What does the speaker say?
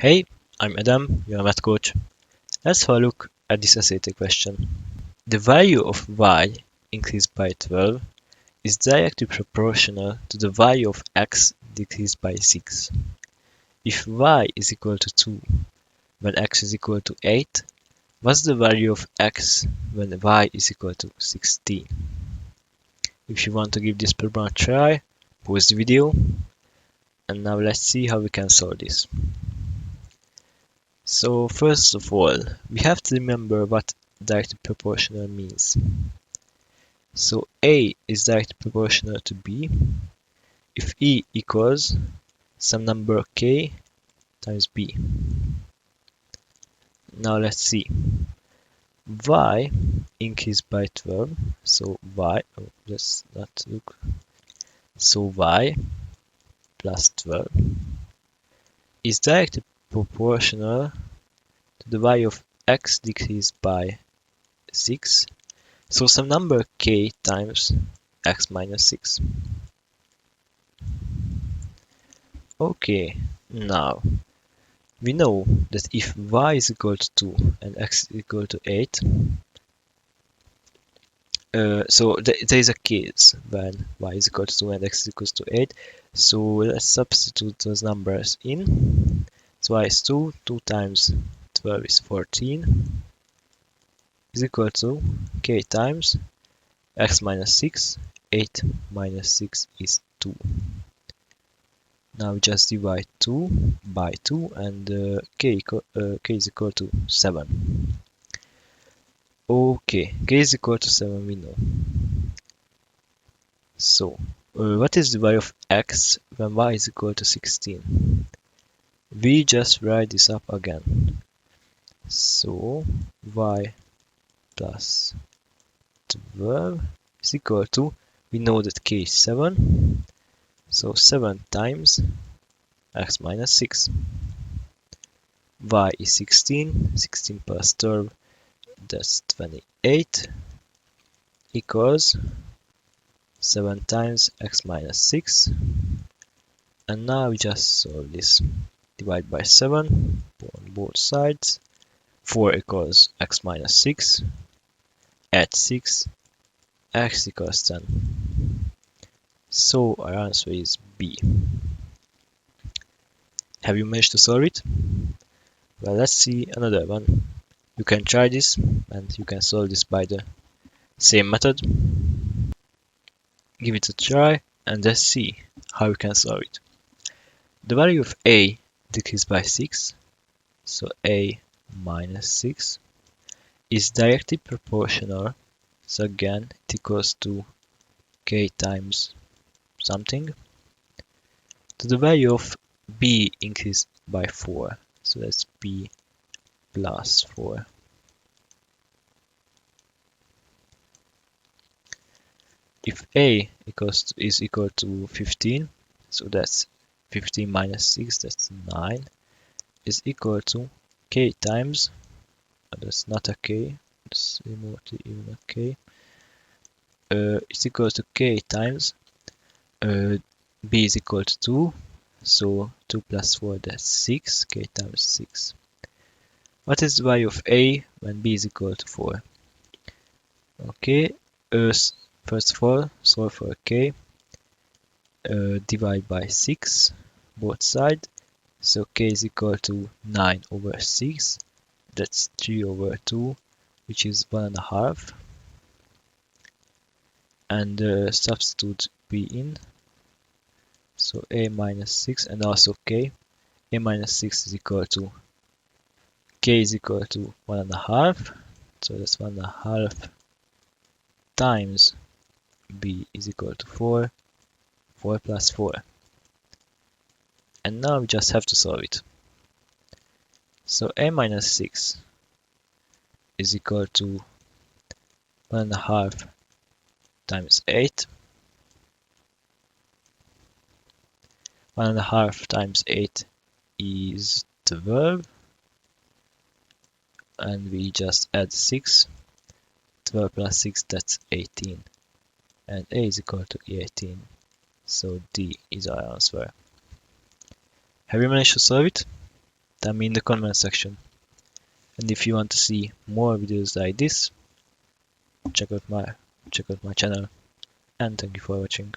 Hey, I'm Adam, your math coach. Let's have a look at this SAT question. The value of y increased by 12 is directly proportional to the value of x decreased by 6. If y is equal to 2 when x is equal to 8, what's the value of x when y is equal to 16? If you want to give this problem a try, pause the video, and now let's see how we can solve this. So first of all, we have to remember what directly proportional means. So A is directly proportional to B if E equals some number K times B. Now let's see. Y increased by 12, so Y, let's not look. So Y plus 12 is directly proportional to the value of x decreased by 6. So some number K times x minus 6. Okay, now we know that if y is equal to 2 and x is equal to 8, so there is a case when y is equal to 2 and x is equal to 8. So let's substitute those numbers in. So y is 2, 2 times 12 is 14, is equal to k times x minus 6, 8 minus 6 is 2. Now we just divide 2 by 2 and k is equal to 7. Okay, k is equal to 7 we know. So, what is the value of x when y is equal to 16? We just write this up again. So, y plus 12 is equal to, we know that k is 7. So 7 times x minus 6. Y is 16. 16 plus 12, that's 28, equals 7 times x minus 6. And now we just solve this. Divide by 7 on both sides. 4 equals x minus 6. Add 6. X equals 10. So our answer is B. Have you managed to solve it? Well, let's see another one. You can try this and you can solve this by the same method. Give it a try and let's see how you can solve it. The value of A decreased by 6, so A minus 6 is directly proportional, so again it equals to K times something, to the value of B increased by 4, so that's B plus 4. If A is equal to 15, so that's 15 minus 6, that's 9, is equal to K times, that's not a K, let's remove even a K, it's equal to K times B is equal to 2, so 2 plus 4, that's 6, K times 6. What is the value of A when B is equal to 4? Okay, first of all, solve for K, divide by 6, both sides, so K is equal to 9 over 6, that's 3 over 2, which is 1.5, and substitute B in, so A minus 6 and also K. A minus 6 is equal to, K is equal to 1.5, so that's 1.5 times B is equal to 4, 4 plus 4. And now we just have to solve it. So A minus 6 is equal to 1.5 times 8. 1.5 times 8 is 12. And we just add 6. 12 plus 6, that's 18. And A is equal to 18. So D is our answer. Have you managed to solve it? tell me in the comment section. And if you want to see more videos like this, check out my channel, and thank you for watching.